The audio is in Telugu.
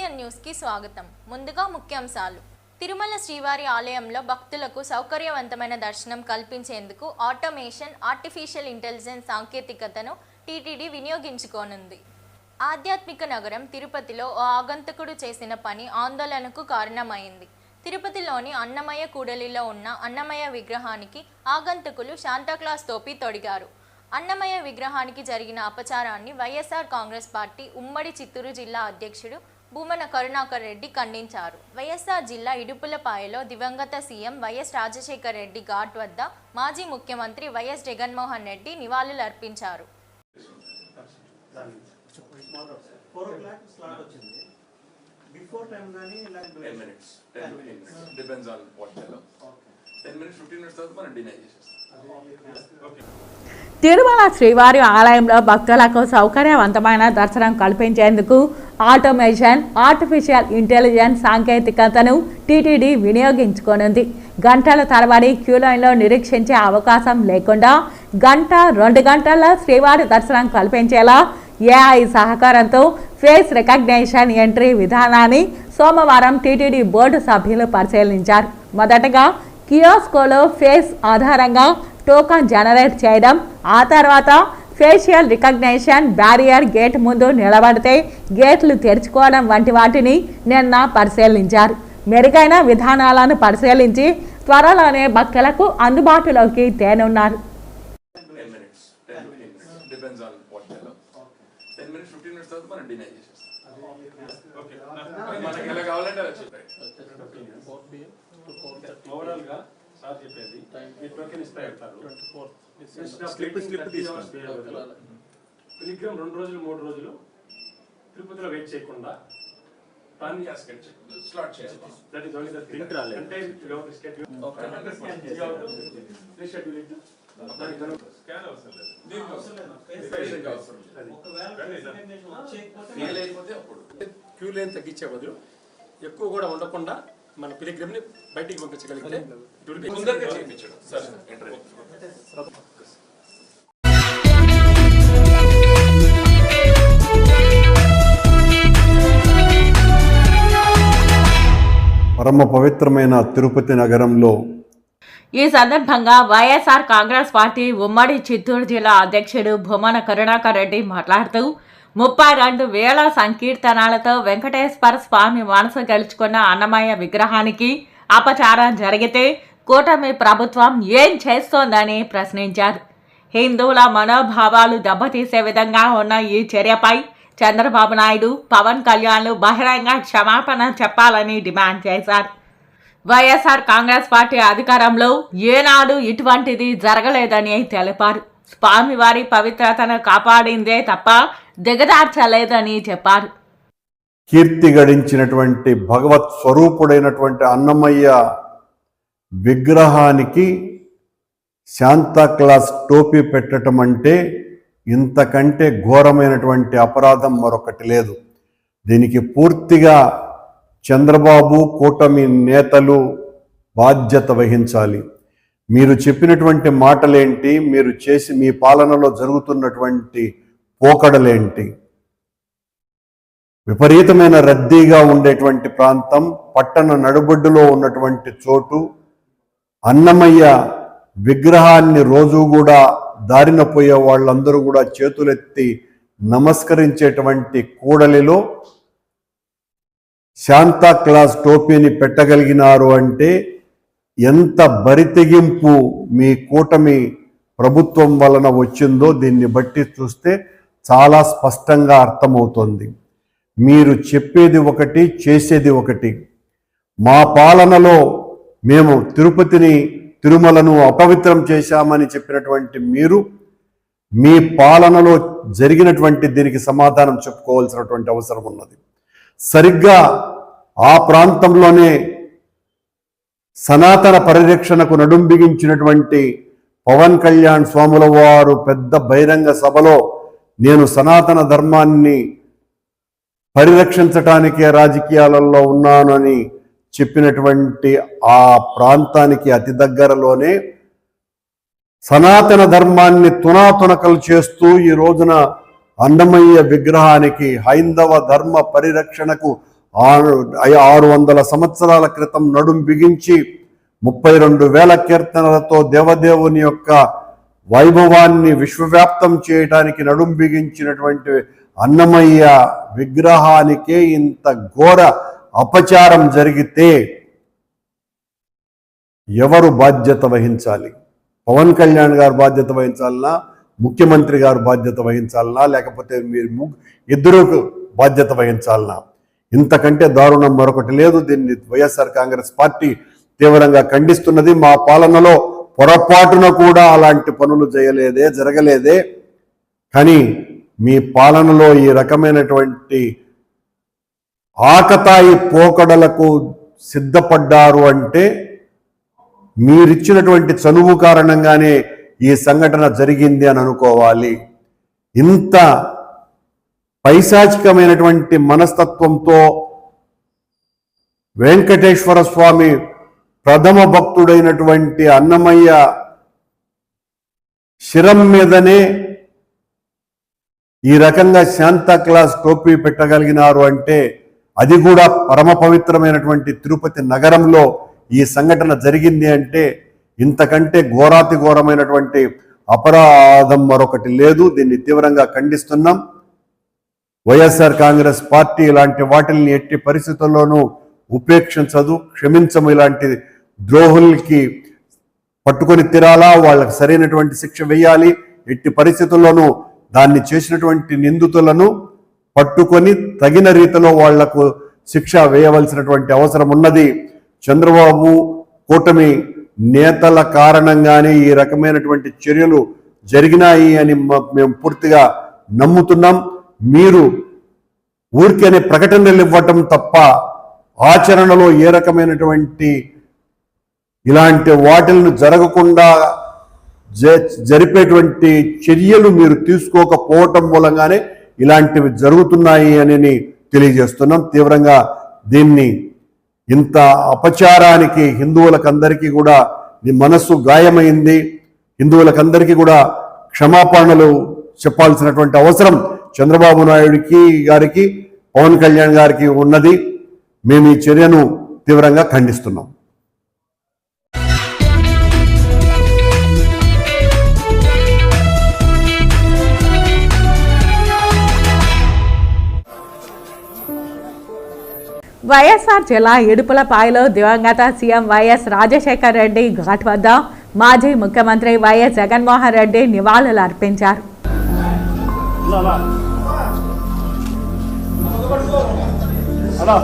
KCN న్యూస్ కి స్వాగతం. ముందుగా ముఖ్యాంశాలు. తిరుమల శ్రీవారి ఆలయంలో భక్తులకు సౌకర్యవంతమైన దర్శనం కల్పించేందుకు ఆటోమేషన్, ఆర్టిఫిషియల్ ఇంటెలిజెన్స్ సాంకేతికతను టీటీడీ వినియోగించుకోనుంది. ఆధ్యాత్మిక నగరం తిరుపతిలో ఓ ఆగంతకుడు చేసిన పని ఆందోళనకు కారణమైంది. తిరుపతిలోని అన్నమయ్య కూడలిలో ఉన్న అన్నమయ్య విగ్రహానికి ఆగంతకులు శాంతాక్లాస్ టోపీ తొడిగారు. అన్నమయ్య విగ్రహానికి జరిగిన అపచారాన్ని వైఎస్ఆర్ కాంగ్రెస్ పార్టీ ఉమ్మడి చిత్తూరు జిల్లా అధ్యక్షుడు భూమన కరుణాకర్ రెడ్డి ఖండించారు. వైఎస్ఆర్ జిల్లా ఇడుపులపాయలో దివంగత సీఎం వైఎస్ రాజశేఖర రెడ్డి ఘాట్ వద్ద మాజీ ముఖ్యమంత్రి వైఎస్ జగన్మోహన్ రెడ్డి నివాళులర్పించారు. తిరుమల శ్రీవారి ఆలయంలో భక్తులకు సౌకర్యవంతమైన దర్శనం కల్పించేందుకు ఆటోమేషన్, ఆర్టిఫిషియల్ ఇంటెలిజెన్స్ సాంకేతికతను టీటీడీ వినియోగించుకోనుంది. గంటల తరబడి క్యూలైన్లో నిరీక్షించే అవకాశం లేకుండా గంట, 2 గంటల్లో శ్రీవారి దర్శనం కల్పించేలా ఏఐ సహకారంతో ఫేస్ రికగ్నిషన్ ఎంట్రీ విధానాన్ని సోమవారం టీటీడీ బోర్డు సభ్యులు పరిశీలించారు. మొదటగా కియోస్కోలో ఫేస్ ఆధారంగా టోకన్ జనరేట్ చేయడం, ఆ తర్వాత ఫేషియల్ రికగ్నిషన్, బ్యారియర్ గేట్ ముందు నిలబడితే గేట్లు తెరుచుకోవడం వంటి వాటిని నిన్న పరిశీలించారు. మెరుగైన విధానాలను పరిశీలించి త్వరలోనే భక్తులకు అందుబాటులోకి తేనున్నారు. పిలిగ్రిమ్ 2 రోజులు 3 రోజులు తిరుపతిలో వెయిట్ చేయకుండా స్లాట్ చేయాలి. That is only the print రాలేదు అంటే you have to schedule reschedule it scan అవసరం లేదు. క్యూ లైన్ తగ్గించే బదులు ఎక్కువ కూడా ఉండకుండా మన పిలిగ్రిమ్ ని బయటికి పంపించగలిగితే తొందరగా చేయించడం. పరమ పవిత్రమైన తిరుపతి నగరంలో ఈ సందర్భంగా వైఎస్ఆర్ కాంగ్రెస్ పార్టీ ఉమ్మడి చిత్తూరు జిల్లా అధ్యక్షుడు భూమన కరుణాకర్ రెడ్డి మాట్లాడుతూ 32,000 సంకీర్తనాలతో వెంకటేశ్వర స్వామి మనసు గెలుచుకున్న అన్నమయ్య విగ్రహానికి అపచారం జరిగితే కూటమి ప్రభుత్వం ఏం చేస్తోందని ప్రశ్నించారు. హిందువుల మనోభావాలు దెబ్బతీసే విధంగా ఉన్న ఈ చర్యపై చంద్రబాబు నాయుడు, పవన్ కళ్యాణ్లు బహిరంగ క్షమాపణ చెప్పాలని డిమాండ్ చేశారు. వైఎస్ఆర్ కాంగ్రెస్ పార్టీ అధికారంలో ఏనాడు ఇటువంటిది జరగలేదని తెలిపారు. స్వామివారి పవిత్రతను కాపాడిందే తప్ప దిగదార్చలేదని చెప్పారు. కీర్తి గడించినటువంటి భగవత్ స్వరూపుడైనటువంటి అన్నమయ్య విగ్రహానికి శాంతాక్లాస్ టోపీ పెట్టడం అంటే ఇంతకంటే ఘోరమైనటువంటి అపరాధం మరొకటి లేదు. దీనికి పూర్తిగా చంద్రబాబు, కూటమి నేతలు బాధ్యత వహించాలి. మీరు చెప్పినటువంటి మాటలేంటి, మీరు చేసి మీ పాలనలో జరుగుతున్నటువంటి పోకడలేంటి? విపరీతమైన రద్దీగా ఉండేటువంటి ప్రాంతం, పట్టణ నడుబొడ్డులో ఉన్నటువంటి చోటు, అన్నమయ్య విగ్రహాన్ని రోజు కూడా దారిన పోయే వాళ్ళందరూ కూడా చేతులెత్తి నమస్కరించేటువంటి కూడలిలో శాంతాక్లాస్ టోపీని పెట్టగలిగినారు అంటే ఎంత బరితెగింపు మీ కూటమి ప్రభుత్వం వలన వచ్చిందో దీన్ని బట్టి చూస్తే చాలా స్పష్టంగా అర్థమవుతోంది. మీరు చెప్పేది ఒకటి, చేసేది ఒకటి. మా పాలనలో మేము తిరుమలను అపవిత్రం చేశామని చెప్పినటువంటి మీరు మీ పాలనలో జరిగినటువంటి దీనికి సమాధానం చెప్పుకోవాల్సినటువంటి అవసరం ఉన్నది. సరిగ్గా ఆ ప్రాంతంలోనే సనాతన పరిరక్షణకు నడుం బిగించినటువంటి పవన్ కళ్యాణ్ స్వాముల వారు పెద్ద బహిరంగ సభలో నేను సనాతన ధర్మాన్ని పరిరక్షించటానికే రాజకీయాలలో ఉన్నానని చెప్పినటువంటి ఆ ప్రాంతానికి అతి దగ్గరలోనే సనాతన ధర్మాన్ని తునాతునకలు చేస్తూ ఈ రోజున అన్నమయ్య విగ్రహానికి హైందవ ధర్మ పరిరక్షణకు 600 సంవత్సరాల క్రితం నడుం బిగించి 32,000 కీర్తనలతో దేవదేవుని యొక్క వైభవాన్ని విశ్వవ్యాప్తం చేయడానికి నడుం బిగించినటువంటి అన్నమయ్య విగ్రహానికే ఇంత ఘోర అపచారం జరిగితే ఎవరు బాధ్యత వహించాలి? పవన్ కళ్యాణ్ గారు బాధ్యత వహించాలనా, ముఖ్యమంత్రి గారు బాధ్యత వహించాలనా, లేకపోతే మీరు ఇద్దరు బాధ్యత వహించాలనా? ఇంతకంటే దారుణం మరొకటి లేదు. దీన్ని వైఎస్ఆర్ కాంగ్రెస్ పార్టీ తీవ్రంగా ఖండిస్తున్నది. మా పాలనలో పొరపాటున కూడా అలాంటి పనులు జరగలేదే. కానీ మీ పాలనలో ఈ రకమైనటువంటి ఆకతాయి పోకడలకు సిద్ధపడ్డారు అంటే మీరిచ్చినటువంటి చనువు కారణంగానే ఈ సంఘటన జరిగింది అని అనుకోవాలి. ఇంత పైశాచికమైనటువంటి మనస్తత్వంతో వెంకటేశ్వర స్వామి ప్రథమ భక్తుడైనటువంటి అన్నమయ్య శిరం మీదనే ఈ రకంగా శాంతాక్లాస్ టోపీ పెట్టగలిగినారు అంటే, అది కూడా పరమ పవిత్రమైనటువంటి తిరుపతి నగరంలో ఈ సంఘటన జరిగింది అంటే ఇంతకంటే ఘోరాతి ఘోరమైనటువంటి అపరాధం మరొకటి లేదు. దీన్ని తీవ్రంగా ఖండిస్తున్నాం. వైఎస్ఆర్ కాంగ్రెస్ పార్టీ ఇలాంటి వాటిల్ని ఎట్టి పరిస్థితుల్లోనూ ఉపేక్షించదు, క్షమించము. ఇలాంటి ద్రోహులకి పట్టుకొని తిరాలా, వాళ్ళకి సరైనటువంటి శిక్ష వేయాలి. ఎట్టి పరిస్థితుల్లోనూ దాన్ని చేసినటువంటి నిందితులను పట్టుకొని తగిన రీతిలో వాళ్లకు శిక్ష వేయవలసినటువంటి అవసరం ఉన్నది. చంద్రబాబు కూటమి నేతల కారణంగానే ఈ రకమైనటువంటి చర్యలు జరిగినాయి అని మేము పూర్తిగా నమ్ముతున్నాం. మీరు ఊరికేనే ప్రకటనలు ఇవ్వటం తప్ప ఆచరణలో ఏ రకమైనటువంటి ఇలాంటి వాటిలను జరగకుండా జరిపేటువంటి చర్యలు మీరు తీసుకోకపోవటం మూలంగానే ఇలాంటివి జరుగుతున్నాయి అని తెలియజేస్తున్నాం. తీవ్రంగా దీన్ని ఇంత అపచారానికి హిందువులకందరికీ కూడా మనస్సు గాయమైంది. హిందువులకందరికీ కూడా క్షమాపణలు చెప్పాల్సినటువంటి అవసరం చంద్రబాబు నాయుడికి గారికి, పవన్ కళ్యాణ్ గారికి ఉన్నది. మేము ఈ చర్యను తీవ్రంగా ఖండిస్తున్నాం. వైఎస్ఆర్ జిల్లా ఇడుపులపాయలో దివంగత సీఎం వైఎస్ రాజశేఖర రెడ్డి ఘాట్ వద్ద మాజీ ముఖ్యమంత్రి వైఎస్ జగన్మోహన్ రెడ్డి నివాళులు అర్పించారు. అలా